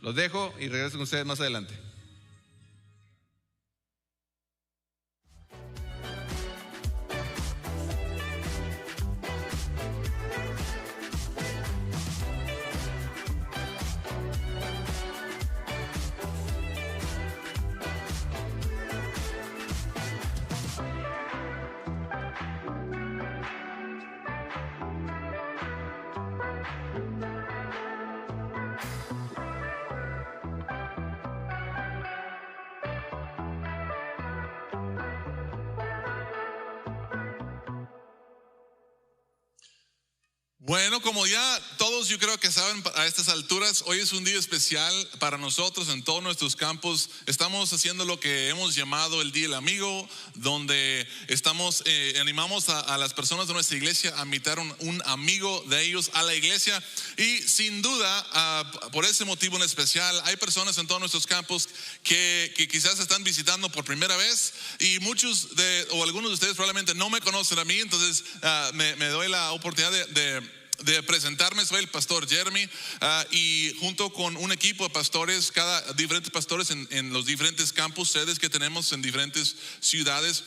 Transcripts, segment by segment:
Los dejo y regreso con ustedes más adelante. Bueno, como ya todos yo creo que saben a estas alturas, hoy es un día especial para nosotros en todos nuestros campos. Estamos haciendo lo que hemos llamado el Día del Amigo, donde animamos a las personas de nuestra iglesia a invitar un amigo de ellos a la iglesia. Y sin duda, por ese motivo en especial, hay personas en todos nuestros campos que quizás están visitando por primera vez, y muchos o algunos de ustedes probablemente no me conocen a mí. Entonces me doy la oportunidad de presentarme. Soy el pastor Jeremy, y junto con un equipo de pastores, diferentes pastores en los diferentes campus, sedes que tenemos en diferentes ciudades,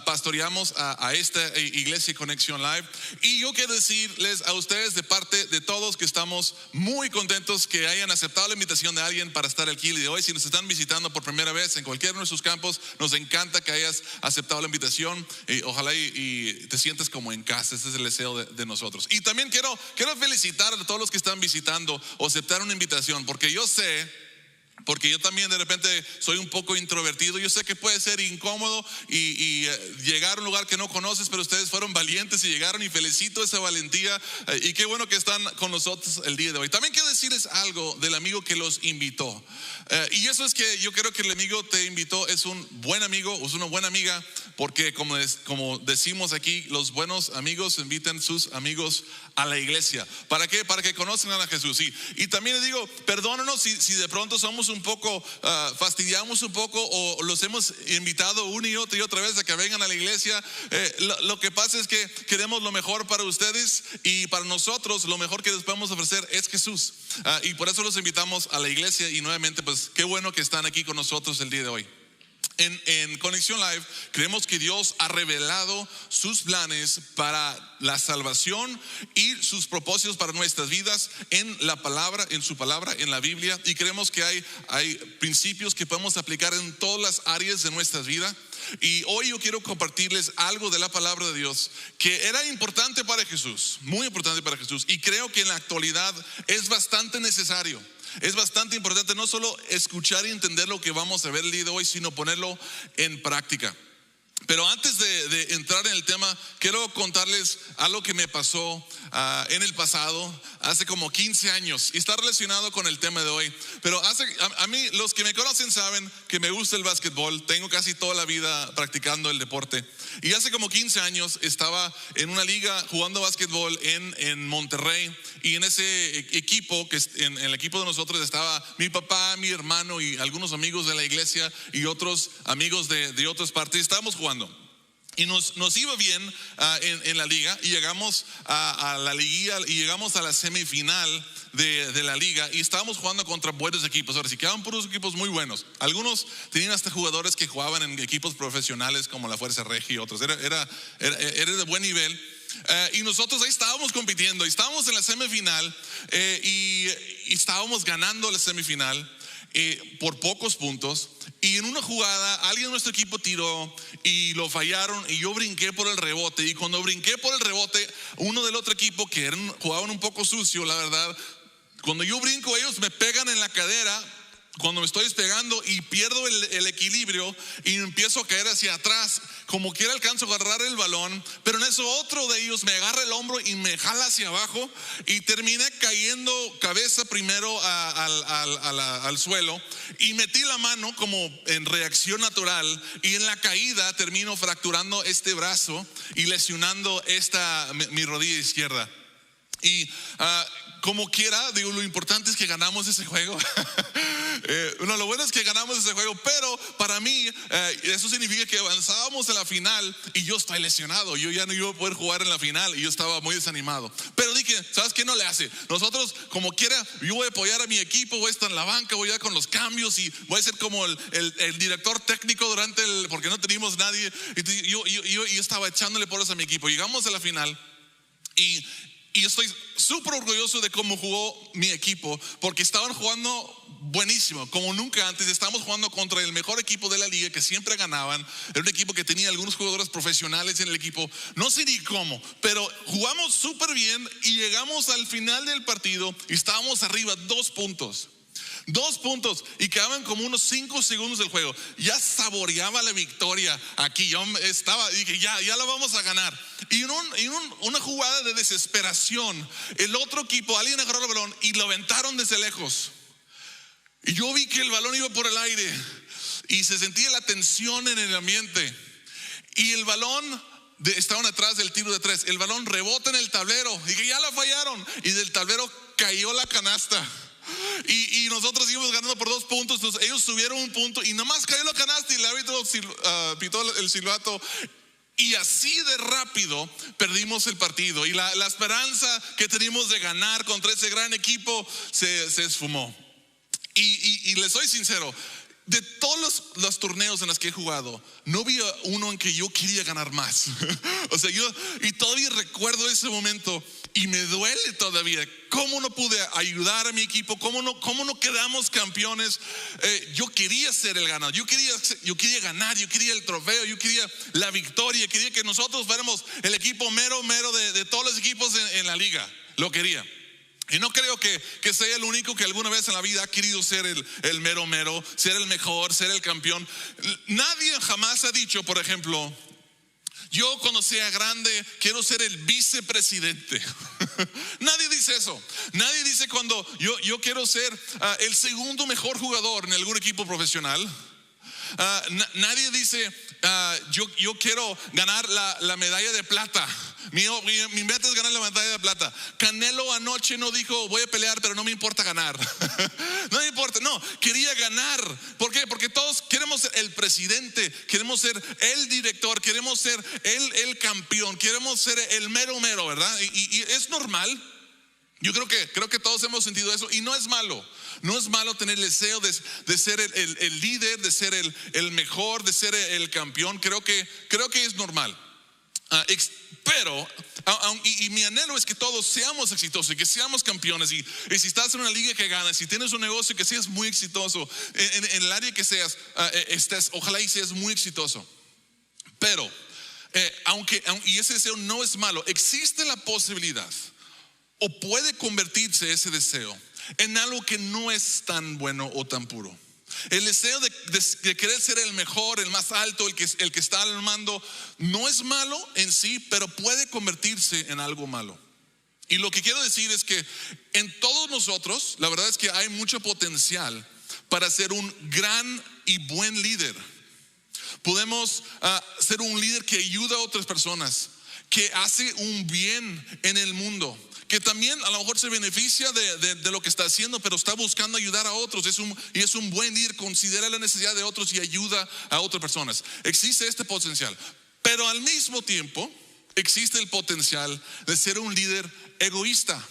pastoreamos a esta iglesia Conexión Live. Y yo quiero decirles a ustedes de parte de todos que estamos muy contentos que hayan aceptado la invitación de alguien para estar aquí el día de hoy. Si nos están visitando por primera vez en cualquiera de nuestros campos, nos encanta que hayas aceptado la invitación, y ojalá y te sientas como en casa. Ese es el deseo de nosotros. Y también quiero felicitar a todos los que están visitando o aceptar una invitación, porque yo también de repente soy un poco introvertido. Yo sé que puede ser incómodo y llegar a un lugar que no conoces, pero ustedes fueron valientes y llegaron, y felicito esa valentía, y qué bueno que están con nosotros el día de hoy. También quiero decirles algo del amigo que los invitó, y eso es que yo creo que el amigo te invitó es un buen amigo o es una buena amiga, porque como decimos aquí, los buenos amigos invitan sus amigos a la iglesia. ¿Para qué? Para que conozcan a Jesús. Y también le digo, perdónanos si de pronto somos un poco, fastidiamos un poco, o los hemos invitado una y otra vez a que vengan a la iglesia. Lo que pasa es que queremos lo mejor para ustedes, y para nosotros lo mejor que les podemos ofrecer es Jesús, y por eso los invitamos a la iglesia. Y nuevamente, pues qué bueno que están aquí con nosotros el día de hoy. En Conexión Live creemos que Dios ha revelado sus planes para la salvación y sus propósitos para nuestras vidas en la palabra, en su palabra, en la Biblia. Y creemos que hay principios que podemos aplicar en todas las áreas de nuestras vidas. Y hoy yo quiero compartirles algo de la palabra de Dios que era importante para Jesús, muy importante para Jesús, y creo que en la actualidad es bastante necesario. Es bastante importante no solo escuchar y entender lo que vamos a ver el día de hoy, sino ponerlo en práctica. Pero antes de entrar en el tema, quiero contarles algo que me pasó en el pasado, hace como 15 años, y está relacionado con el tema de hoy. Pero a mí, los que me conocen saben que me gusta el básquetbol. Tengo casi toda la vida practicando el deporte. Y hace como 15 años estaba en una liga jugando básquetbol en Monterrey. Y en ese equipo, en el equipo de nosotros estaba mi papá, mi hermano y algunos amigos de la iglesia y otros amigos de otras partes. Estábamos jugando. Y nos iba bien en la liga, y llegamos a la liguilla y llegamos a la semifinal de la liga, y estábamos jugando contra buenos equipos. Ahora sí, quedaban puros equipos muy buenos. Algunos tenían hasta jugadores que jugaban en equipos profesionales como la Fuerza Regia y otros. Era de buen nivel. Y nosotros ahí estábamos compitiendo, y estábamos en la semifinal, y estábamos ganando la semifinal por pocos puntos. Y en una jugada alguien de nuestro equipo tiró y lo fallaron, y yo brinqué por el rebote. Y cuando brinqué por el rebote, uno del otro equipo que jugaban un poco sucio, la verdad, cuando yo brinco, ellos me pegan en la cadera cuando me estoy despegando, y pierdo el equilibrio y empiezo a caer hacia atrás. Como quiera alcanzo a agarrar el balón, pero en eso otro de ellos me agarra el hombro y me jala hacia abajo, y terminé cayendo cabeza primero al suelo, y metí la mano como en reacción natural, y en la caída termino fracturando este brazo y lesionando mi rodilla izquierda. Y como quiera, digo, lo importante es que ganamos ese juego. Lo bueno es que ganamos ese juego, pero para mí eso significa que avanzábamos en la final y yo estoy lesionado. Yo ya no iba a poder jugar en la final y yo estaba muy desanimado. Pero dije, ¿sabes qué? No le hace. Nosotros, como quiera, yo voy a apoyar a mi equipo, voy a estar en la banca, voy a ir con los cambios y voy a ser como el director técnico porque no teníamos nadie. Y yo estaba echándole porras a mi equipo. Llegamos a la final y estoy súper orgulloso de cómo jugó mi equipo, porque estaban jugando buenísimo, como nunca antes. Estábamos jugando contra el mejor equipo de la liga, que siempre ganaban. Era un equipo que tenía algunos jugadores profesionales en el equipo. No sé ni cómo, pero jugamos súper bien y llegamos al final del partido y estábamos arriba 2 puntos. 2 puntos y quedaban como unos 5 segundos del juego. Ya saboreaba la victoria aquí. Yo dije, ya la vamos a ganar. Y en una jugada de desesperación, el otro equipo, alguien agarró el balón y lo aventaron desde lejos. Y yo vi que el balón iba por el aire y se sentía la tensión en el ambiente. Y el balón, estaban atrás del tiro de 3. El balón rebota en el tablero y que ya la fallaron. Y del tablero cayó la canasta. Y nosotros íbamos ganando por 2 puntos. Entonces ellos subieron 1 punto y nomás cayó la canasta y el árbitro pitó el silbato. Y así de rápido perdimos el partido. Y la esperanza que teníamos de ganar contra ese gran equipo se esfumó. Y les soy sincero, de todos los torneos en los que he jugado, no había uno en que yo quería ganar más. O sea, y todavía recuerdo ese momento y me duele todavía. ¿Cómo no pude ayudar a mi equipo? ¿Cómo no quedamos campeones? Yo quería ser el ganador. Yo quería ganar. Yo quería el trofeo. Yo quería la victoria. Quería que nosotros fuéramos el equipo mero de todos los equipos en la liga. Lo quería. Y no creo que sea el único que alguna vez en la vida ha querido ser el mero, ser el mejor, ser el campeón. Nadie jamás ha dicho, por ejemplo, yo cuando sea grande quiero ser el vicepresidente. Nadie dice eso. Nadie dice cuando yo quiero ser el segundo mejor jugador en algún equipo profesional. Nadie dice yo quiero ganar la medalla de plata. Mi meta es ganar la medalla de plata. Canelo anoche no dijo voy a pelear pero no me importa ganar. No me importa, no, quería ganar. ¿Por qué? Porque todos queremos ser el presidente, queremos ser el director, queremos ser el campeón, queremos ser el mero, ¿verdad? Y es normal. Yo creo que todos hemos sentido eso y no es malo. No es malo tener el deseo de ser el líder, de ser el mejor, de ser el campeón. Creo que es normal. Pero mi anhelo es que todos seamos exitosos y que seamos campeones. Y si estás en una liga que ganas, si tienes un negocio que seas muy exitoso en el área que seas, ojalá y seas muy exitoso. Pero y ese deseo no es malo, existe la posibilidad o puede convertirse ese deseo en algo que no es tan bueno o tan puro. El deseo de querer ser el mejor, el más alto, el que está al mando, no es malo en sí, pero puede convertirse en algo malo. Y lo que quiero decir es que en todos nosotros, la verdad es que hay mucho potencial para ser un gran y buen líder. Podemos ser un líder que ayuda a otras personas, que hace un bien en el mundo, que también a lo mejor se beneficia de lo que está haciendo, pero está buscando ayudar a otros. Es un buen líder, considera la necesidad de otros y ayuda a otras personas. Existe este potencial, pero al mismo tiempo existe el potencial de ser un líder egoísta,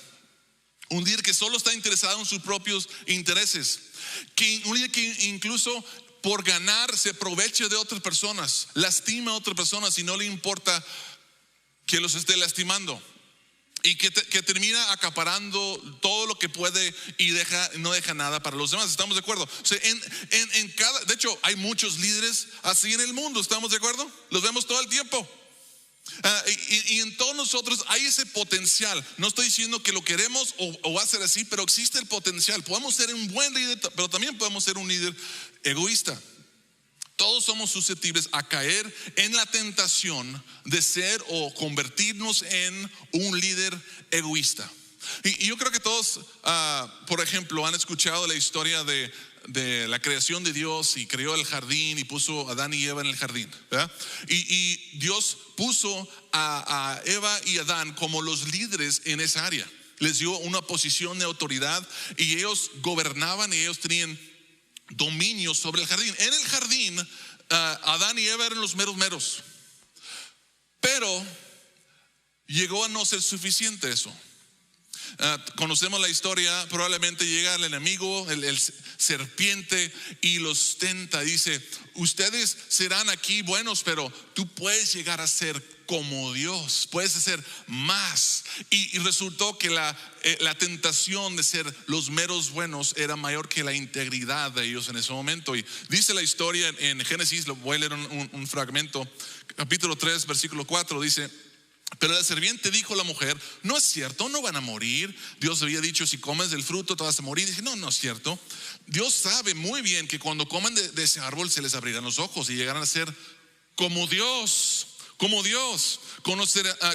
un líder que solo está interesado en sus propios intereses, un líder que incluso por ganar se aprovecha de otras personas, lastima a otras personas y no le importa que los esté lastimando. Y que termina acaparando todo lo que puede y no deja nada para los demás. ¿Estamos de acuerdo? O sea, de hecho hay muchos líderes así en el mundo. ¿Estamos de acuerdo? Los vemos todo el tiempo. Y en todos nosotros hay ese potencial. No estoy diciendo que lo queremos o va a ser así, pero existe el potencial. Podemos ser un buen líder, pero también podemos ser un líder egoísta. Todos somos susceptibles a caer en la tentación de ser o convertirnos en un líder egoísta. Y yo creo que todos, por ejemplo, han escuchado la historia de la creación de Dios, y creó el jardín y puso a Adán y Eva en el jardín, ¿verdad? Y Dios puso a Eva y Adán como los líderes en esa área. les dio una posición de autoridad y ellos gobernaban y ellos tenían dominio sobre el jardín. En el jardín, Adán y Eva eran los meros meros, pero llegó a no ser suficiente eso. Conocemos la historia. Probablemente llega el enemigo, el serpiente, y los tenta. Dice: ustedes serán aquí buenos, pero tú puedes llegar a ser como Dios, puedes hacer más. Y resultó que la tentación de ser los meros buenos era mayor que la integridad de ellos en ese momento. Y dice la historia en Génesis, lo voy a leer un fragmento, capítulo 3, versículo 4, dice: pero la serpiente dijo a la mujer: no es cierto, no van a morir. Dios había dicho: si comes del fruto te vas a morir. Dije: no es cierto. Dios sabe muy bien que cuando coman de ese árbol se les abrirán los ojos y llegarán a ser como Dios,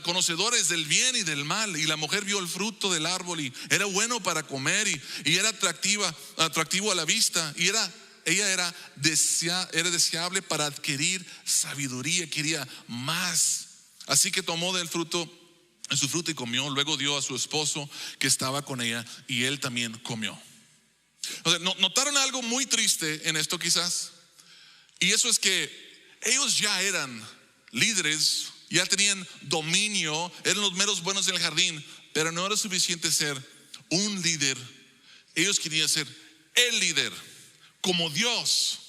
conocedores del bien y del mal. Y la mujer vio el fruto del árbol y era bueno para comer y era atractivo a la vista, y ella era deseable para adquirir sabiduría, quería más. Así que tomó de su fruto y comió. Luego dio a su esposo que estaba con ella y él también comió. O sea, ¿notaron algo muy triste en esto quizás? Y eso es que ellos ya eran líderes, ya tenían dominio, eran los meros buenos en el jardín, pero no era suficiente ser un líder. Ellos querían ser el líder, como Dios.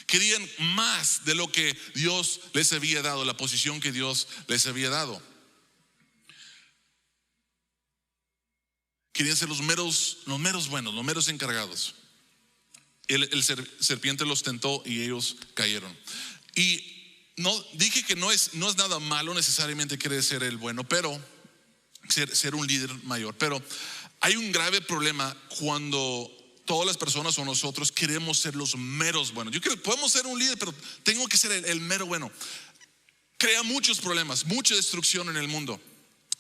Querían más de lo que Dios les había dado, la posición que Dios les había dado. Querían ser los meros buenos, los meros encargados. El serpiente los tentó y ellos cayeron. Y no dije que no es nada malo necesariamente querer ser el bueno, pero ser un líder mayor. Pero hay un grave problema cuando todas las personas o nosotros queremos ser los meros buenos. Yo creo que podemos ser un líder, pero tengo que ser el mero bueno. Crea muchos problemas, mucha destrucción en el mundo.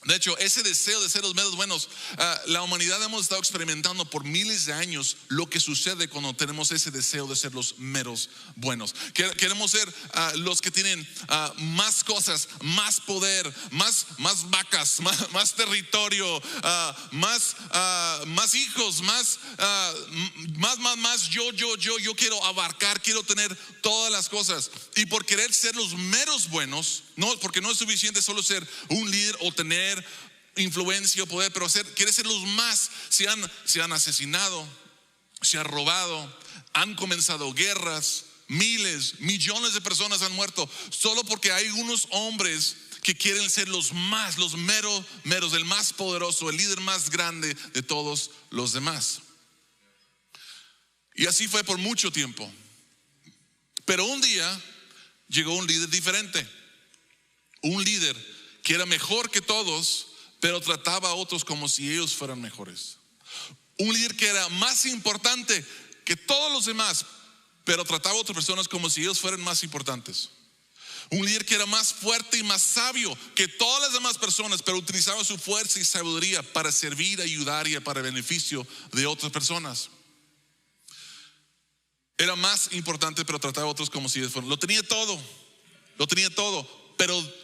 De hecho, ese deseo de ser los meros buenos, la humanidad hemos estado experimentando por miles de años lo que sucede cuando tenemos ese deseo de ser los meros buenos. Queremos ser los que tienen más cosas, más poder, más vacas, más territorio, más hijos, más yo quiero abarcar, quiero tener todas las cosas. Y por querer ser los meros buenos, no, porque no es suficiente solo ser un líder o tener influencia o poder, pero quiere ser los más. Se han asesinado, se ha robado, han comenzado guerras, millones de personas han muerto solo porque hay unos hombres que quieren ser los meros, el más poderoso, el líder más grande de todos los demás. Y así fue por mucho tiempo. Pero un día llegó un líder diferente, un líder que era mejor que todos, pero trataba a otros como si ellos fueran mejores. Un líder que era más importante que todos los demás, pero trataba a otras personas como si ellos fueran más importantes. Un líder que era más fuerte y más sabio que todas las demás personas, pero utilizaba su fuerza y sabiduría para servir, ayudar y para el beneficio de otras personas. Era más importante, pero trataba a otros como si ellos fueran. Lo tenía todo, pero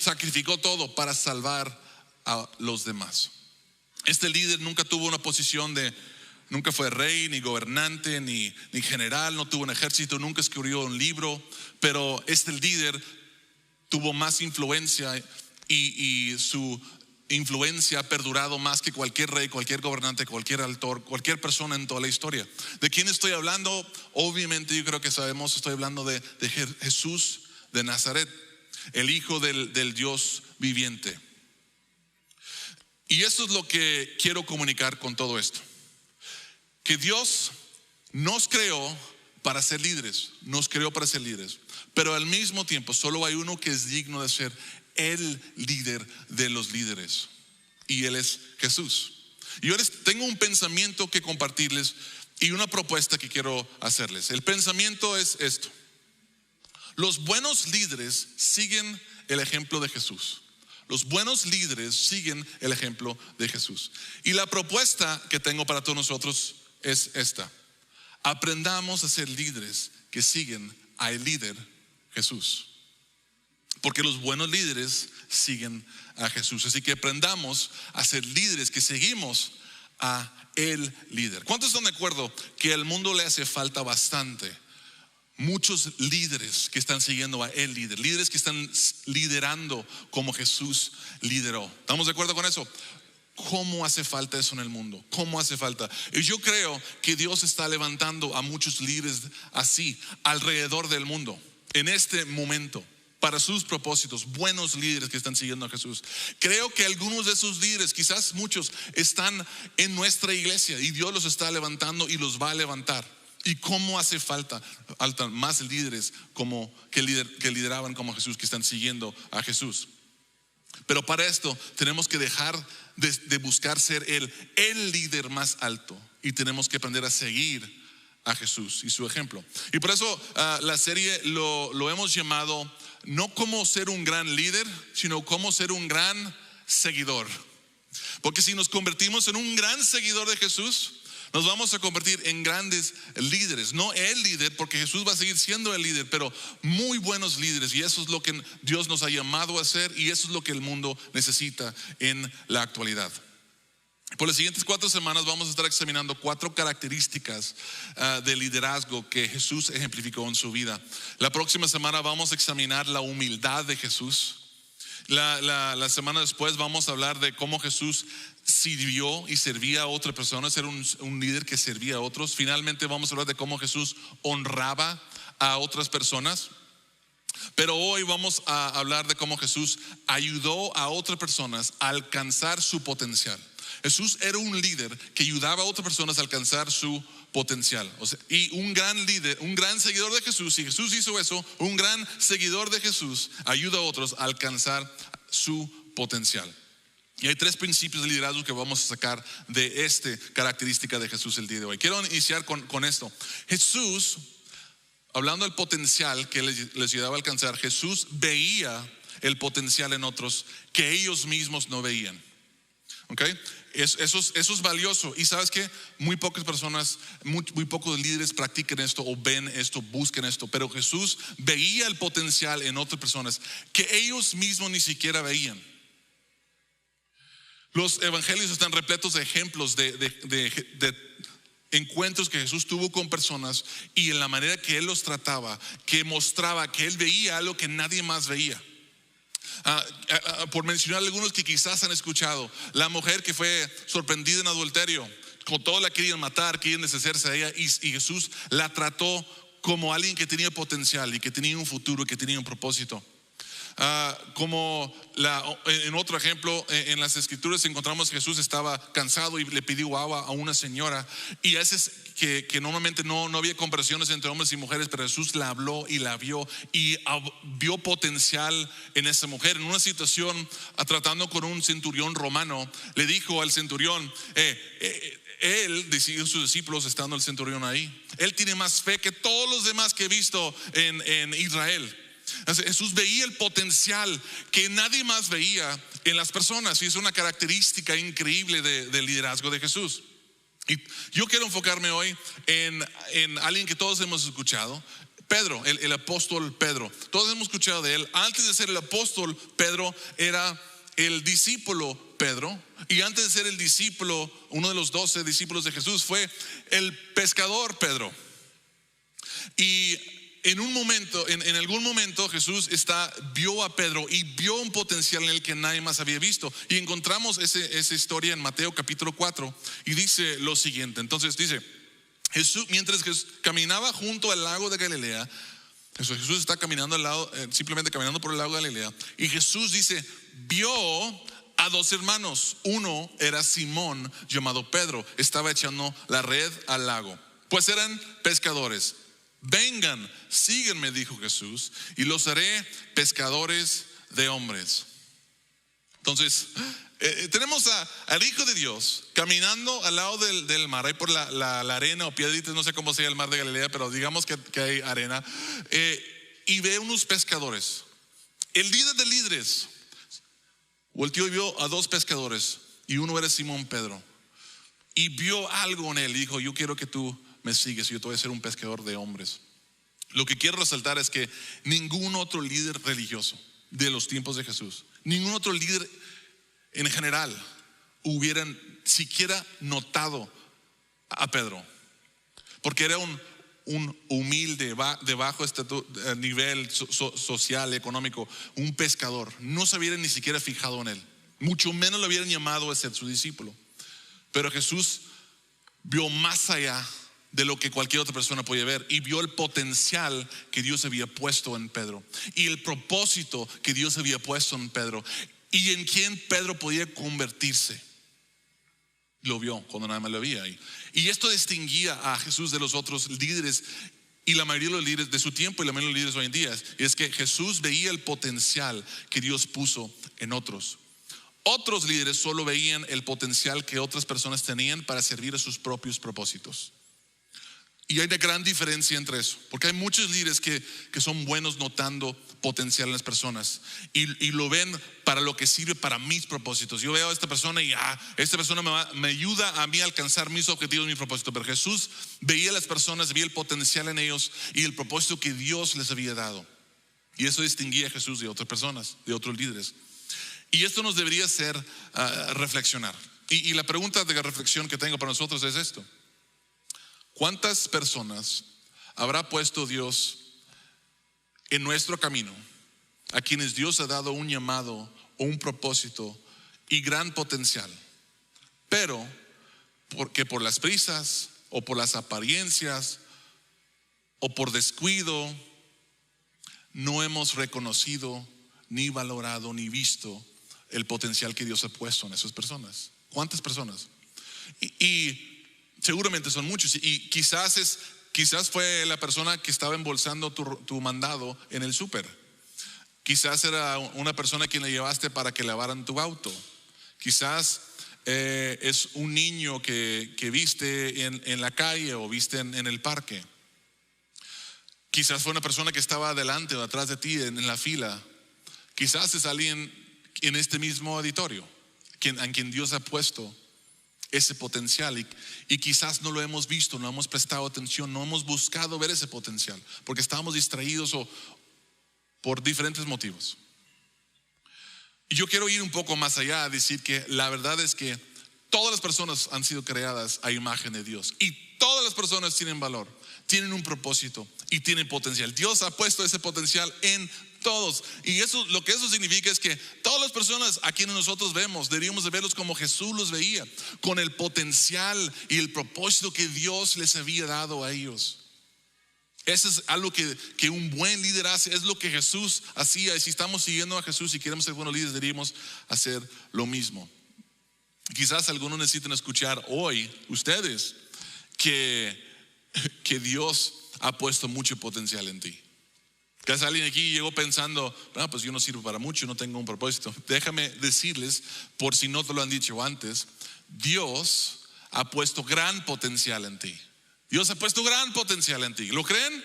sacrificó todo para salvar a los demás. Este líder nunca tuvo una posición nunca fue rey, ni gobernante, ni general, no tuvo un ejército, nunca escribió un libro, pero este líder tuvo más influencia y su influencia ha perdurado más que cualquier rey, cualquier gobernante, cualquier autor, cualquier persona en toda la historia. ¿De quién estoy hablando? Obviamente yo creo que sabemos, estoy hablando de Jesús de Nazaret, el Hijo del Dios viviente. Y esto es lo que quiero comunicar con todo esto: que Dios nos creó para ser líderes, pero al mismo tiempo solo hay uno que es digno de ser el líder de los líderes, y Él es Jesús. Y yo tengo un pensamiento que compartirles y una propuesta que quiero hacerles. El pensamiento es esto: los buenos líderes siguen el ejemplo de Jesús. Los buenos líderes siguen el ejemplo de Jesús. Y la propuesta que tengo para todos nosotros es esta: aprendamos a ser líderes que siguen al líder Jesús. Porque los buenos líderes siguen a Jesús. Así que aprendamos a ser líderes que seguimos a el líder. ¿Cuántos están de acuerdo que al mundo le hace falta bastante? Muchos líderes que están siguiendo a el líder, líderes que están liderando como Jesús lideró. ¿Estamos de acuerdo con eso? ¿Cómo hace falta eso en el mundo? ¿Cómo hace falta? Y yo creo que Dios está levantando a muchos líderes así alrededor del mundo en este momento para sus propósitos, buenos líderes que están siguiendo a Jesús. Creo que algunos de esos líderes, quizás muchos, están en nuestra iglesia y Dios los está levantando y los va a levantar. ¿Y cómo hace falta más líderes como que lideraban como Jesús, que están siguiendo a Jesús? Pero para esto tenemos que dejar de buscar ser el líder más alto y tenemos que aprender a seguir a Jesús y su ejemplo. Y por eso la serie lo hemos llamado no como ser un gran líder, sino como ser un gran seguidor. Porque si nos convertimos en un gran seguidor de Jesús, nos vamos a convertir en grandes líderes. No el líder, porque Jesús va a seguir siendo el líder, pero muy buenos líderes. Y eso es lo que Dios nos ha llamado a hacer, y eso es lo que el mundo necesita en la actualidad. Por las siguientes 4 semanas vamos a estar examinando 4 características de liderazgo que Jesús ejemplificó en su vida. La próxima semana vamos a examinar la humildad de Jesús. La semana después vamos a hablar de cómo Jesús sirvió y servía a otras personas, era un líder que servía a otros. Finalmente vamos a hablar de cómo Jesús honraba a otras personas. Pero hoy vamos a hablar de cómo Jesús ayudó a otras personas a alcanzar su potencial. Jesús era un líder que ayudaba a otras personas a alcanzar su potencial. Y un gran líder, un gran seguidor de Jesús, si Jesús hizo eso, un gran seguidor de Jesús ayuda a otros a alcanzar su potencial. Y hay 3 principios de liderazgo que vamos a sacar de esta característica de Jesús el día de hoy. Quiero iniciar con esto. Jesús, hablando del potencial que les ayudaba a alcanzar, Jesús veía el potencial en otros que ellos mismos no veían. ¿Okay? Eso es valioso. Y sabes que muy pocas personas, muy pocos líderes practican esto o ven esto, buscan esto. Pero Jesús veía el potencial en otras personas que ellos mismos ni siquiera veían. Los evangelios están repletos de ejemplos de encuentros que Jesús tuvo con personas y en la manera que Él los trataba, que mostraba que Él veía algo que nadie más veía. Por mencionar algunos que quizás han escuchado, la mujer que fue sorprendida en adulterio, con todo la querían matar, querían deshacerse de ella, y Jesús la trató como alguien que tenía potencial y que tenía un futuro y que tenía un propósito. En otro ejemplo, en las escrituras encontramos que Jesús estaba cansado y le pidió agua a una señora, y a veces que normalmente no había comparaciones entre hombres y mujeres, pero Jesús la habló y la vio y vio potencial en esa mujer. En una situación tratando con un centurión romano, le dijo al centurión, él decidió sus discípulos estando el centurión ahí, él tiene más fe que todos los demás que he visto en Israel. Jesús veía el potencial que nadie más veía en las personas, y es una característica increíble del liderazgo de Jesús. Y yo quiero enfocarme hoy en alguien que todos hemos escuchado, Pedro, el apóstol Pedro. Todos hemos escuchado de él. Antes de ser el apóstol, Pedro era el discípulo Pedro, y antes de ser el discípulo, uno de los 12 discípulos de Jesús, fue el pescador Pedro. Y en algún momento Jesús vio a Pedro y vio un potencial en el que nadie más había visto. Y encontramos esa historia en Mateo capítulo 4, y dice lo siguiente. Entonces dice, mientras Jesús caminaba junto al lago de Galilea, Jesús está caminando simplemente caminando por el lago de Galilea, y Jesús dice, vio a 2 hermanos. Uno era Simón, llamado Pedro, estaba echando la red al lago, pues eran pescadores. Vengan, síguenme, dijo Jesús, y los haré pescadores de hombres. Entonces tenemos al Hijo de Dios caminando al lado del mar, ahí por la arena o piedritas, no sé cómo sea el mar de Galilea, pero digamos que hay arena, y ve unos pescadores. El líder de líderes volteó y vio a 2 pescadores, y uno era Simón Pedro, y vio algo en él y dijo, yo quiero que tú me sigues, yo te voy a ser un pescador de hombres. Lo que quiero resaltar es que ningún otro líder religioso de los tiempos de Jesús, ningún otro líder en general hubieran siquiera notado a Pedro, porque era un humilde, de bajo nivel social, económico, un pescador. No se hubieran ni siquiera fijado en él, mucho menos lo hubieran llamado a ser su discípulo. Pero Jesús vio más allá de lo que cualquier otra persona podía ver, y vio el potencial que Dios había puesto en Pedro, y el propósito que Dios había puesto en Pedro, y en quien Pedro podía convertirse. Lo vio cuando nada más lo veía ahí. Y esto distinguía a Jesús de los otros líderes, y la mayoría de los líderes de su tiempo y la mayoría de los líderes hoy en día. Es que Jesús veía el potencial que Dios puso en otros. Otros líderes solo veían el potencial que otras personas tenían para servir a sus propios propósitos. Y hay una gran diferencia entre eso, porque hay muchos líderes que son buenos notando potencial en las personas y lo ven para lo que sirve para mis propósitos. Yo veo a esta persona y esta persona me ayuda a mí a alcanzar mis objetivos, mi propósito. Pero Jesús veía a las personas, veía el potencial en ellos y el propósito que Dios les había dado. Y eso distinguía a Jesús de otras personas, de otros líderes. Y esto nos debería hacer reflexionar. Y la pregunta de reflexión que tengo para nosotros es esto: ¿cuántas personas habrá puesto Dios en nuestro camino, a quienes Dios ha dado un llamado o un propósito y gran potencial, pero porque por las prisas o por las apariencias o por descuido no hemos reconocido, ni valorado, ni visto el potencial que Dios ha puesto en esas personas? ¿Cuántas personas? Y seguramente son muchos, y quizás fue la persona que estaba embolsando tu mandado en el súper. Quizás era una persona a quien le llevaste para que lavaran tu auto. Quizás es un niño que viste en la calle o viste en el parque. Quizás fue una persona que estaba adelante o atrás de ti en la fila. Quizás es alguien en este mismo auditorio a quien Dios ha puesto ese potencial, y quizás no lo hemos visto, no hemos prestado atención, no hemos buscado ver ese potencial porque estábamos distraídos o por diferentes motivos. Y yo quiero ir un poco más allá a decir que la verdad es que todas las personas han sido creadas a imagen de Dios, y todas las personas tienen valor, tienen un propósito y tienen potencial. Dios ha puesto ese potencial en todos, y lo que eso significa es que todas las personas a quienes nosotros vemos deberíamos de verlos como Jesús los veía, con el potencial y el propósito que Dios les había dado a ellos. Eso es algo que un buen líder hace, es lo que Jesús hacía, y si estamos siguiendo a Jesús y queremos ser buenos líderes, deberíamos hacer lo mismo. Quizás algunos necesiten escuchar hoy, ustedes, que Dios ha puesto mucho potencial en ti. Quizás alguien aquí llegó pensando, pues yo no sirvo para mucho, no tengo un propósito. Déjame decirles, por si no te lo han dicho antes, Dios ha puesto gran potencial en ti. Dios ha puesto gran potencial en ti. ¿Lo creen?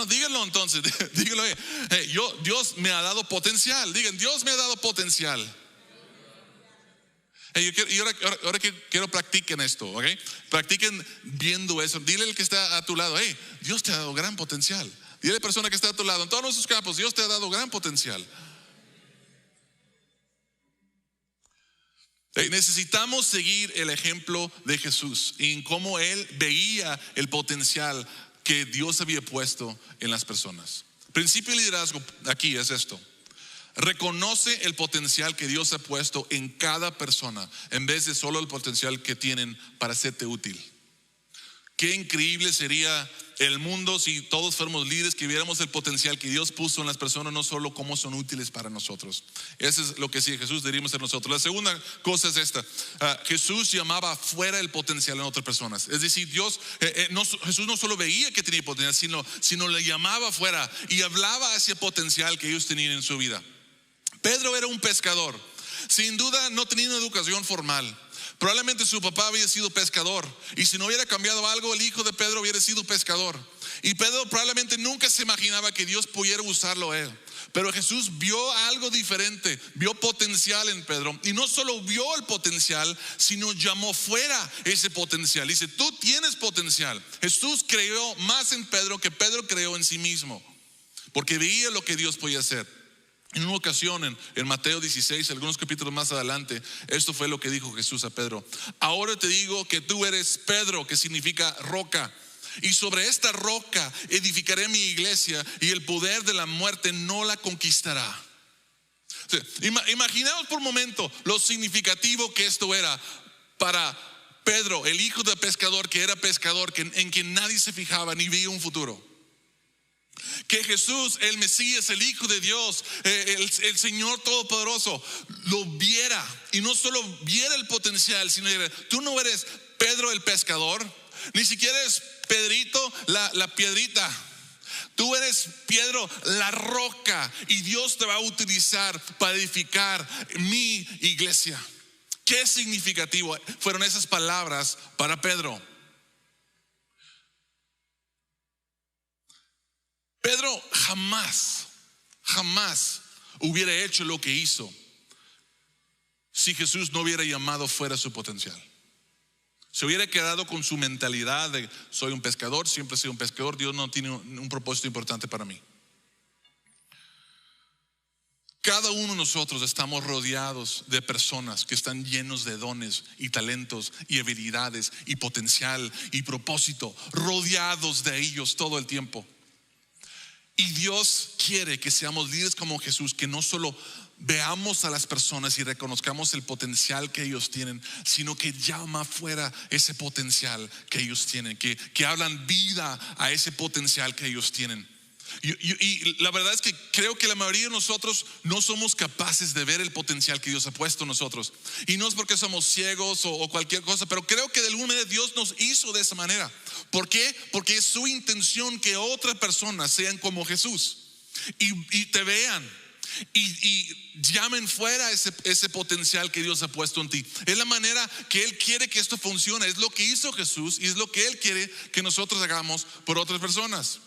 Díganlo entonces, díganlo. Dios me ha dado potencial. Digan, Dios me ha dado potencial. Y ahora que quiero practiquen esto, ¿ok? Practiquen viendo eso. Dile al que está a tu lado, Dios te ha dado gran potencial. Dile a la persona que está a tu lado, en todos nuestros campos, Dios te ha dado gran potencial. Necesitamos seguir el ejemplo de Jesús en cómo Él veía el potencial que Dios había puesto en las personas. El principio de liderazgo aquí es esto: reconoce el potencial que Dios ha puesto en cada persona, en vez de solo el potencial que tienen para serte útil. Qué increíble sería el mundo si todos fuéramos líderes que viéramos el potencial que Dios puso en las personas, no solo cómo son útiles para nosotros. Eso es lo que sí Jesús deberíamos ser nosotros. La segunda cosa es esta: Jesús llamaba fuera el potencial en otras personas. Es decir, Jesús no solo veía que tenía potencial, sino le llamaba fuera y hablaba hacia el potencial que ellos tenían en su vida. Pedro era un pescador, sin duda no tenía una educación formal. Probablemente su papá había sido pescador, y si no hubiera cambiado algo, el hijo de Pedro hubiera sido pescador. Y Pedro probablemente nunca se imaginaba que Dios pudiera usarlo a él. Pero Jesús vio algo diferente, vio potencial en Pedro, y no solo vio el potencial, sino llamó fuera ese potencial. Dice, tú tienes potencial. Jesús creyó más en Pedro que Pedro creyó en sí mismo, porque veía lo que Dios podía hacer. En una ocasión en Mateo 16, algunos capítulos más adelante, esto fue lo que dijo Jesús a Pedro: ahora te digo que tú eres Pedro, que significa roca, y sobre esta roca edificaré mi iglesia, y el poder de la muerte no la conquistará. Imaginaos por un momento lo significativo que esto era para Pedro, el hijo de pescador, que era pescador, en quien nadie se fijaba ni veía un futuro. Que Jesús, el Mesías, el Hijo de Dios, el Señor Todopoderoso, lo viera, y no solo viera el potencial, sino que tú no eres Pedro el pescador, ni siquiera eres Pedrito la piedrita. Tú eres Pedro la roca, y Dios te va a utilizar para edificar mi iglesia. Qué significativo fueron esas palabras para Pedro. Pedro jamás hubiera hecho lo que hizo si Jesús no hubiera llamado fuera su potencial. Se hubiera quedado con su mentalidad de soy un pescador, siempre he sido un pescador, Dios no tiene un propósito importante para mí. Cada uno de nosotros estamos rodeados de personas que están llenos de dones y talentos y habilidades y potencial y propósito, rodeados de ellos todo el tiempo. Y Dios quiere que seamos líderes como Jesús, que no solo veamos a las personas y reconozcamos el potencial que ellos tienen, sino que llama fuera ese potencial que ellos tienen, que hablan vida a ese potencial que ellos tienen. Y la verdad es que creo que la mayoría de nosotros no somos capaces de ver el potencial que Dios ha puesto en nosotros. Y no es porque somos ciegos o cualquier cosa, pero creo que de alguna manera Dios nos hizo de esa manera. ¿Por qué? Porque es su intención que otras personas sean como Jesús y te vean y llamen fuera ese potencial que Dios ha puesto en ti. Es la manera que Él quiere que esto funcione. Es lo que hizo Jesús y es lo que Él quiere que nosotros hagamos por otras personas.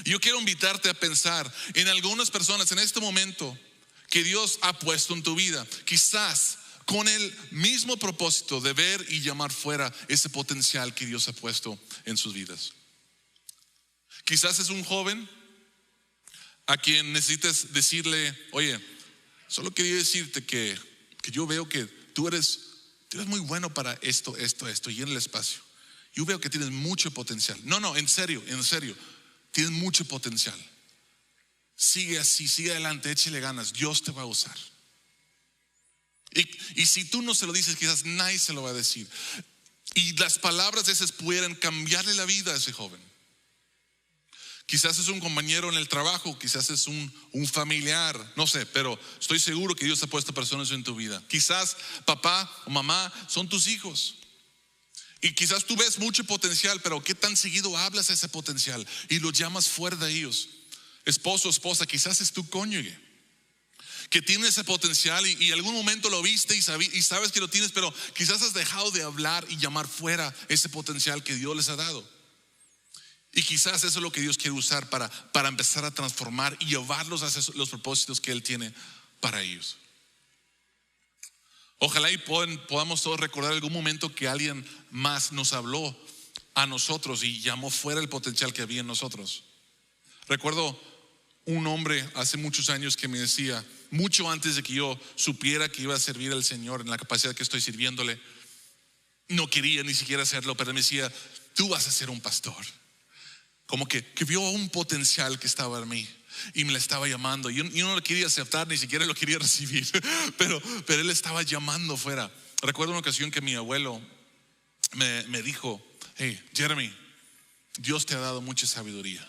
Yo quiero invitarte a pensar en algunas personas en este momento que Dios ha puesto en tu vida, quizás con el mismo propósito de ver y llamar fuera ese potencial que Dios ha puesto en sus vidas. Quizás es un joven a quien necesitas decirle: oye, solo quería decirte que yo veo que tú eres muy bueno para esto y en el espacio. Yo veo que tienes mucho potencial. No, en serio. Tienes mucho potencial. Sigue así, sigue adelante, échale ganas. Dios te va a usar. Y si tú no se lo dices, quizás nadie se lo va a decir. Y las palabras de esas pueden cambiarle la vida a ese joven. Quizás es un compañero en el trabajo, quizás es un familiar, no sé, pero estoy seguro que Dios ha puesto personas en tu vida. Quizás papá o mamá son tus hijos. Y quizás tú ves mucho potencial, pero ¿qué tan seguido hablas de ese potencial y lo llamas fuera de ellos? Esposo, esposa, quizás es tu cónyuge que tiene ese potencial y algún momento lo viste y sabes que lo tienes, pero quizás has dejado de hablar y llamar fuera ese potencial que Dios les ha dado. Y quizás eso es lo que Dios quiere usar para empezar a transformar y llevarlos a los propósitos que Él tiene para ellos. Ojalá y podamos todos recordar algún momento que alguien más nos habló a nosotros y llamó fuera el potencial que había en nosotros. Recuerdo un hombre hace muchos años que me decía, mucho antes de que yo supiera que iba a servir al Señor en la capacidad que estoy sirviéndole, no quería ni siquiera hacerlo, pero me decía: tú vas a ser un pastor. Como que vio un potencial que estaba en mí y me le estaba llamando. Yo no lo quería aceptar, ni siquiera lo quería recibir, pero él estaba llamando fuera. Recuerdo una ocasión que mi abuelo me dijo: hey, Jeremy, Dios te ha dado mucha sabiduría.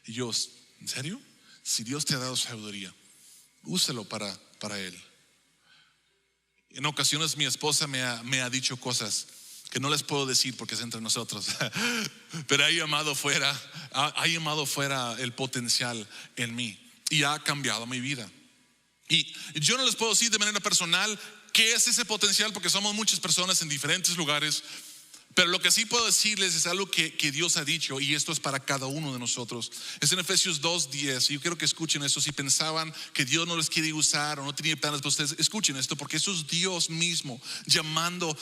Y yo: ¿en serio? Si Dios te ha dado sabiduría, úsalo para Él. En ocasiones mi esposa me ha dicho cosas que no les puedo decir porque es entre nosotros, pero ha llamado fuera el potencial en mí y ha cambiado mi vida. Y yo no les puedo decir de manera personal qué es ese potencial, porque somos muchas personas en diferentes lugares, pero lo que sí puedo decirles es algo que Dios ha dicho, y esto es para cada uno de nosotros. Es en Efesios 2:10. Yo quiero que escuchen esto. Si pensaban que Dios no les quiere usar o no tenía planes para ustedes, escuchen esto, porque eso es Dios mismo llamando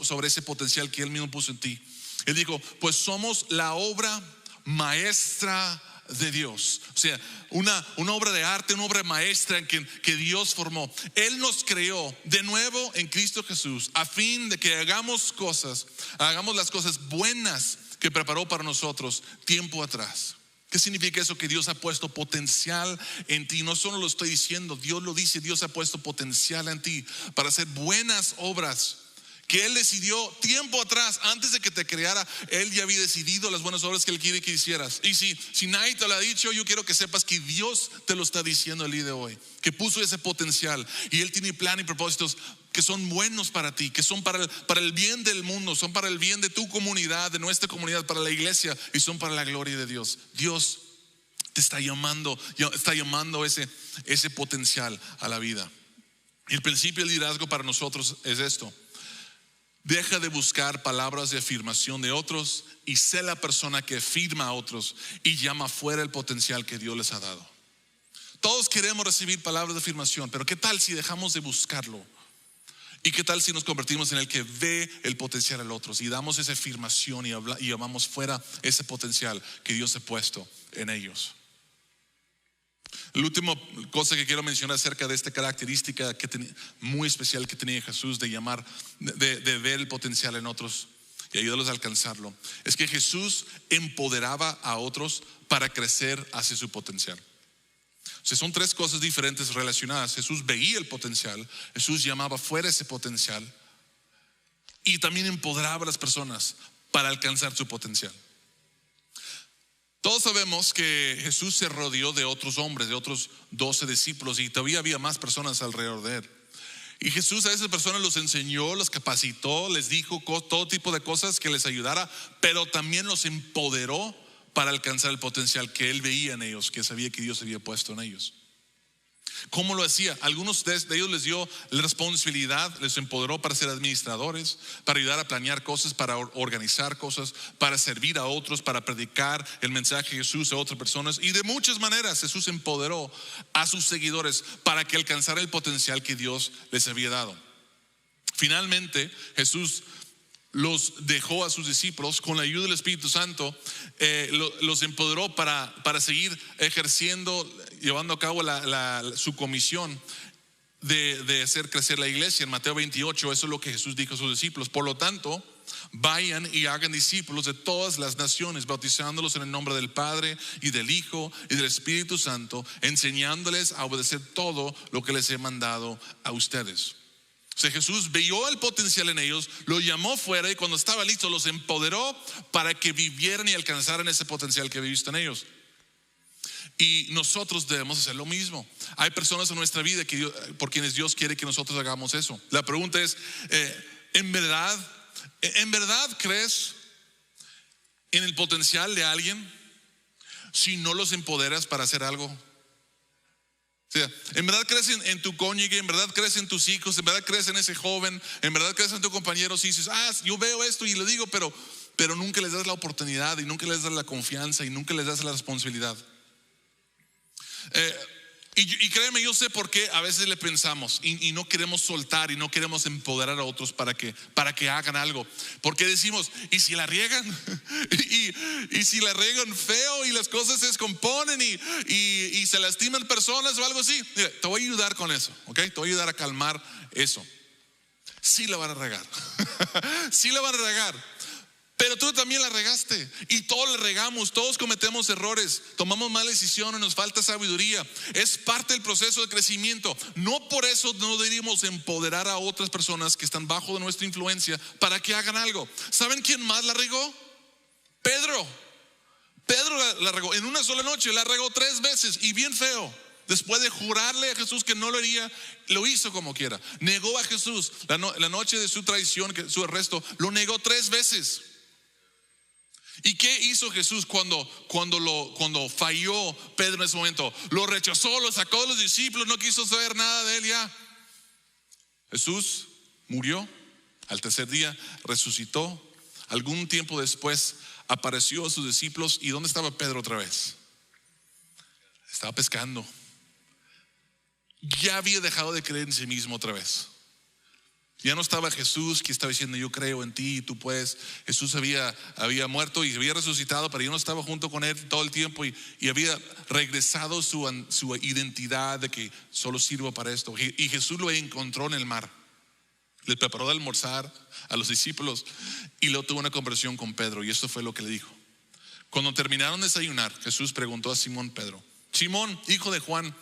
sobre ese potencial que Él mismo puso en ti. Él dijo: pues somos la obra maestra de Dios. O sea, una obra de arte, una obra maestra en que Dios formó. Él nos creó de nuevo en Cristo Jesús a fin de que hagamos las cosas buenas que preparó para nosotros tiempo atrás. ¿Qué significa eso? Que Dios ha puesto potencial en ti. No solo lo estoy diciendo, Dios lo dice. Dios ha puesto potencial en ti para hacer buenas obras que Él decidió tiempo atrás. Antes de que te creara, Él ya había decidido las buenas obras que Él quiere que hicieras. Y si nadie te lo ha dicho, yo quiero que sepas que Dios te lo está diciendo el día de hoy, que puso ese potencial. Y Él tiene plan y propósitos que son buenos para ti, que son para el bien del mundo, son para el bien de tu comunidad, de nuestra comunidad, para la iglesia, y son para la gloria de Dios. Dios te está llamando ese potencial a la vida. Y el principio del liderazgo para nosotros es esto: deja de buscar palabras de afirmación de otros y sé la persona que afirma a otros y llama fuera el potencial que Dios les ha dado. Todos queremos recibir palabras de afirmación, pero ¿qué tal si dejamos de buscarlo? ¿Y qué tal si nos convertimos en el que ve el potencial en otros y damos esa afirmación y llamamos fuera ese potencial que Dios ha puesto en ellos? La última cosa que quiero mencionar acerca de esta característica muy especial que tenía Jesús de ver el potencial en otros y ayudarlos a alcanzarlo, es que Jesús empoderaba a otros para crecer hacia su potencial. O sea, son tres cosas diferentes relacionadas. Jesús veía el potencial, Jesús llamaba fuera ese potencial y también empoderaba a las personas para alcanzar su potencial. Todos sabemos que Jesús se rodeó de otros hombres, de otros 12 discípulos, y todavía había más personas alrededor de él. Y Jesús a esas personas los enseñó, los capacitó, les dijo todo tipo de cosas que les ayudara, pero también los empoderó para alcanzar el potencial que él veía en ellos, que sabía que Dios había puesto en ellos. ¿Cómo lo hacía? Algunos de ellos les dio la responsabilidad, les empoderó para ser administradores, para ayudar a planear cosas, para organizar cosas, para servir a otros, para predicar el mensaje de Jesús a otras personas. Y de muchas maneras Jesús empoderó a sus seguidores para que alcanzaran el potencial que Dios les había dado. Finalmente Jesús los dejó a sus discípulos con la ayuda del Espíritu Santo, los empoderó para seguir ejerciendo, llevando a cabo su comisión de hacer crecer la iglesia. En Mateo 28, eso es lo que Jesús dijo a sus discípulos: por lo tanto, vayan y hagan discípulos de todas las naciones, bautizándolos en el nombre del Padre y del Hijo y del Espíritu Santo, enseñándoles a obedecer todo lo que les he mandado a ustedes. O sea, Jesús vio el potencial en ellos, lo llamó fuera y cuando estaba listo los empoderó para que vivieran y alcanzaran ese potencial que había visto en ellos. Y nosotros debemos hacer lo mismo. Hay personas en nuestra vida por quienes Dios quiere que nosotros hagamos eso. La pregunta es, ¿en verdad crees en el potencial de alguien si no los empoderas para hacer algo? O sea, ¿en verdad crees en tu cónyuge? ¿En verdad crees en tus hijos? ¿En verdad crees en ese joven? ¿En verdad crees en tu compañero? Si dices, yo veo esto y lo digo, pero nunca les das la oportunidad y nunca les das la confianza y nunca les das la responsabilidad. Y créeme, yo sé por qué a veces le pensamos y no queremos soltar y no queremos empoderar a otros para que hagan algo, porque decimos, ¿y si la riegan? y si la riegan feo y las cosas se descomponen y se lastiman personas o algo así. Mira, te voy a ayudar con eso, ¿ok? Te voy a ayudar a calmar eso. Sí la van a regar. Sí la van a regar. Pero tú también la regaste y todos la regamos, todos cometemos errores, tomamos malas decisiones, nos falta sabiduría. Es parte del proceso de crecimiento. No por eso no deberíamos empoderar a otras personas que están bajo de nuestra influencia para que hagan algo. ¿Saben quién más la regó? Pedro la regó en una sola noche, la regó 3 veces y bien feo. Después de jurarle a Jesús que no lo haría, lo hizo como quiera. Negó a Jesús la noche de su traición, su arresto, lo negó 3 veces. ¿Y qué hizo Jesús cuando falló Pedro en ese momento? Lo rechazó, lo sacó de los discípulos, no quiso saber nada de él ya. Jesús murió, al tercer día resucitó. Algún tiempo después apareció a sus discípulos. ¿Y dónde estaba Pedro otra vez? Estaba pescando. Ya había dejado de creer en sí mismo otra vez. Ya no estaba Jesús que estaba diciendo yo creo en ti y tú puedes. Jesús había muerto y había resucitado, pero yo no estaba junto con él todo el tiempo y había regresado su identidad de que solo sirvo para esto. Y Jesús lo encontró en el mar. Le preparó de almorzar a los discípulos y luego tuvo una conversación con Pedro, y esto fue lo que le dijo. Cuando terminaron de desayunar, Jesús preguntó a Simón Pedro: Simón, hijo de Juan,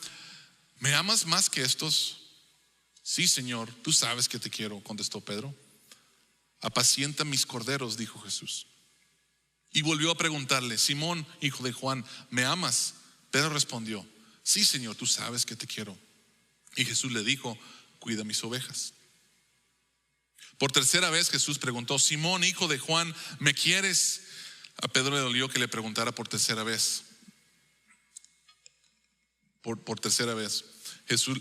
¿me amas más que estos? Sí, Señor, tú sabes que te quiero, contestó Pedro. Apacienta mis corderos, dijo Jesús. Y volvió a preguntarle: Simón, hijo de Juan, ¿me amas? Pedro respondió: sí, Señor, tú sabes que te quiero. Y Jesús le dijo: cuida mis ovejas. Por tercera vez Jesús preguntó: Simón, hijo de Juan, ¿me quieres? A Pedro le dolió que le preguntara por tercera vez. Por tercera vez Jesús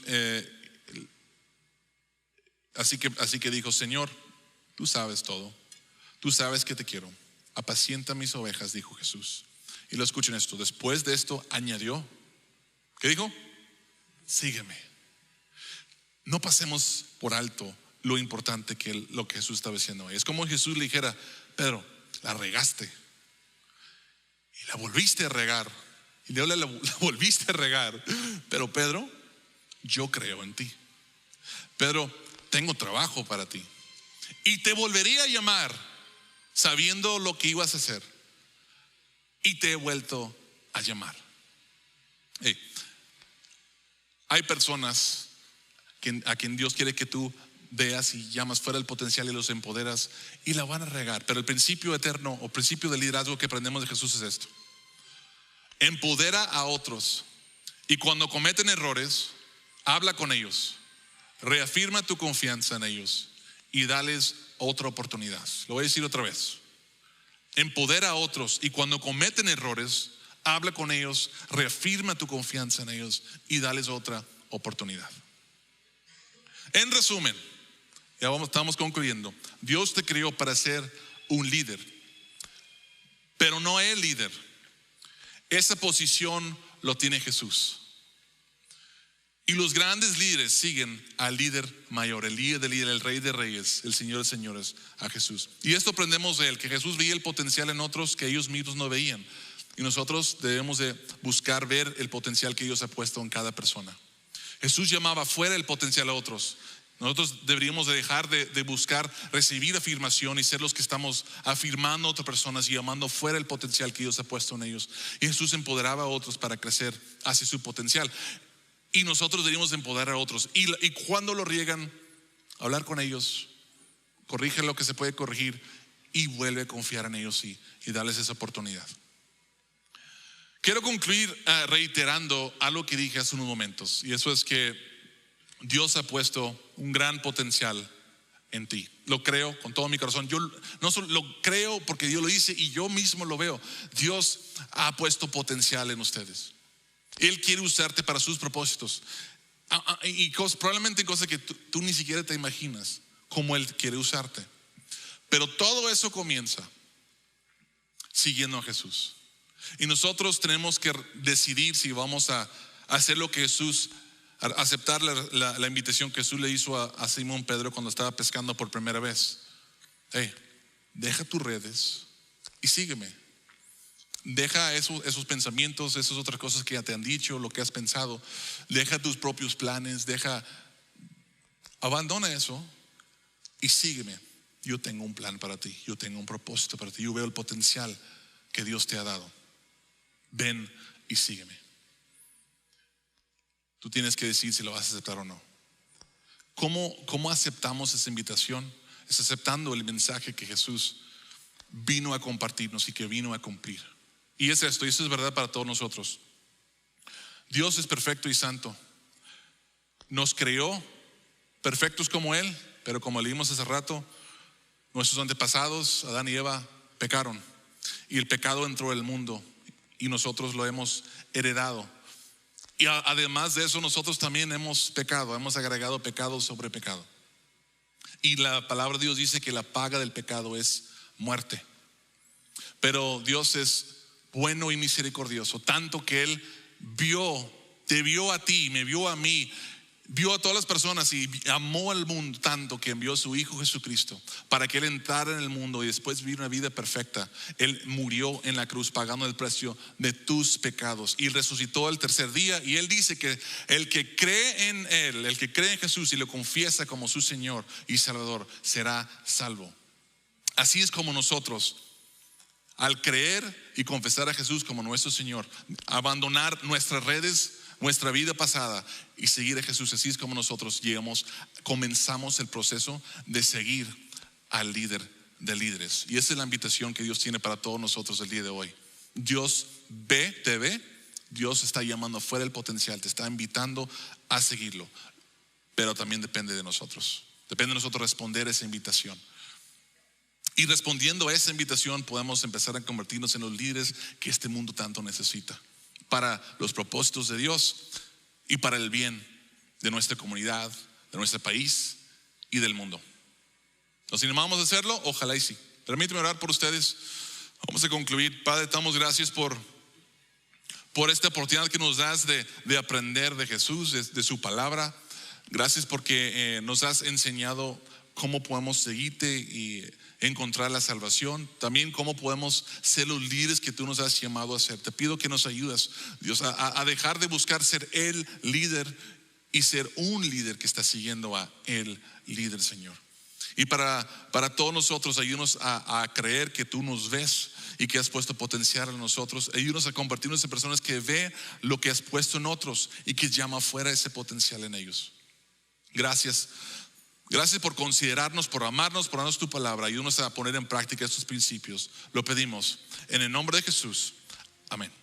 así que dijo: Señor, tú sabes todo, tú sabes que te quiero, apacienta mis ovejas, dijo Jesús. Y lo escuchen esto, después de esto añadió, ¿qué dijo? Sígueme. No pasemos por alto lo importante lo que Jesús estaba diciendo. Es como Jesús le dijera: Pedro, la regaste y la volviste a regar, y luego la volviste a regar, pero Pedro, yo creo en ti. Pedro, tengo trabajo para ti y te volvería a llamar sabiendo lo que ibas a hacer, y te he vuelto a llamar. Hay personas a quien Dios quiere que tú veas y llamas fuera el potencial y los empoderas, y la van a regar. Pero el principio eterno o principio de liderazgo que aprendemos de Jesús es esto: empodera a otros, y cuando cometen errores, habla con ellos, reafirma tu confianza en ellos y dales otra oportunidad. Lo voy a decir otra vez: empodera a otros, y cuando cometen errores, habla con ellos, reafirma tu confianza en ellos y dales otra oportunidad. En resumen, estamos concluyendo. Dios te creó para ser un líder, pero no el líder. Esa posición lo tiene Jesús. Y los grandes líderes siguen al líder mayor, el líder de líderes, el rey de reyes, el señor de señores, a Jesús. Y esto aprendemos de él, que Jesús veía el potencial en otros que ellos mismos no veían. Y nosotros debemos de buscar ver el potencial que Dios ha puesto en cada persona. Jesús llamaba fuera el potencial a otros. Nosotros deberíamos de dejar de buscar recibir afirmación y ser los que estamos afirmando a otras personas y llamando fuera el potencial que Dios ha puesto en ellos. Y Jesús empoderaba a otros para crecer hacia su potencial. Y nosotros deberíamos de empoderar a otros. Y cuando lo riegan, hablar con ellos, corrige lo que se puede corregir y vuelve a confiar en ellos y darles esa oportunidad. Quiero concluir reiterando algo que dije hace unos momentos, y eso es que Dios ha puesto un gran potencial en ti. Lo creo con todo mi corazón. Yo no solo lo creo porque Dios lo dice y yo mismo lo veo. Dios ha puesto potencial en ustedes. Él quiere usarte para sus propósitos, y probablemente cosas que tú ni siquiera te imaginas cómo Él quiere usarte. Pero todo eso comienza siguiendo a Jesús. Y nosotros tenemos que decidir si vamos a hacer lo que Jesús, aceptar la invitación que Jesús le hizo a Simón Pedro cuando estaba pescando por primera vez. Deja tus redes y sígueme. Deja esos pensamientos, esas otras cosas que ya te han dicho, lo que has pensado. Deja tus propios planes, abandona eso y sígueme. Yo tengo un plan para ti, yo tengo un propósito para ti, yo veo el potencial que Dios te ha dado. Ven y sígueme. Tú tienes que decir si lo vas a aceptar o no. ¿Cómo aceptamos esa invitación? Es aceptando el mensaje que Jesús vino a compartirnos y que vino a cumplir. Y es esto, y eso es verdad para todos nosotros. Dios es perfecto y santo. Nos creó perfectos como Él, pero como leímos hace rato, nuestros antepasados, Adán y Eva, pecaron. Y el pecado entró al mundo y nosotros lo hemos heredado. Y además de eso, nosotros también hemos pecado, hemos agregado pecado sobre pecado. Y la palabra de Dios dice que la paga del pecado es muerte. Pero Dios es bueno y misericordioso, tanto que Él te vio a ti, me vio a mí, vio a todas las personas y amó al mundo tanto que envió a su Hijo Jesucristo para que Él entrara en el mundo y después vivir una vida perfecta. Él murió en la cruz pagando el precio de tus pecados y resucitó el tercer día. Y Él dice que el que cree en Él, el que cree en Jesús y lo confiesa como su Señor y Salvador, será salvo. Así es como nosotros, al creer y confesar a Jesús como nuestro Señor, abandonar nuestras redes, nuestra vida pasada y seguir a Jesús, así es como nosotros comenzamos el proceso de seguir al líder de líderes. Y esa es la invitación que Dios tiene para todos nosotros el día de hoy. Dios te ve, Dios está llamando afuera el potencial, te está invitando a seguirlo, pero también depende de nosotros. Depende de nosotros responder a esa invitación. Y respondiendo a esa invitación podemos empezar a convertirnos en los líderes que este mundo tanto necesita, para los propósitos de Dios y para el bien de nuestra comunidad, de nuestro país y del mundo. ¿Nos animamos a hacerlo? Ojalá y sí. Permíteme orar por ustedes. Vamos a concluir. Padre, te damos gracias por esta oportunidad que nos das de aprender de Jesús, de su palabra. Gracias porque nos has enseñado cómo podemos seguirte y encontrar la salvación. También cómo podemos ser los líderes que tú nos has llamado a ser. Te pido que nos ayudes, Dios, a dejar de buscar ser el líder y ser un líder que está siguiendo a el líder, Señor. Y para todos nosotros, ayúdanos a creer que tú nos ves y que has puesto potencial en nosotros. Ayúdanos a convertirnos en personas que ve lo que has puesto en otros y que llama afuera ese potencial en ellos. Gracias por considerarnos, por amarnos, por darnos tu palabra. Ayúdanos a poner en práctica estos principios. Lo pedimos en el nombre de Jesús. Amén.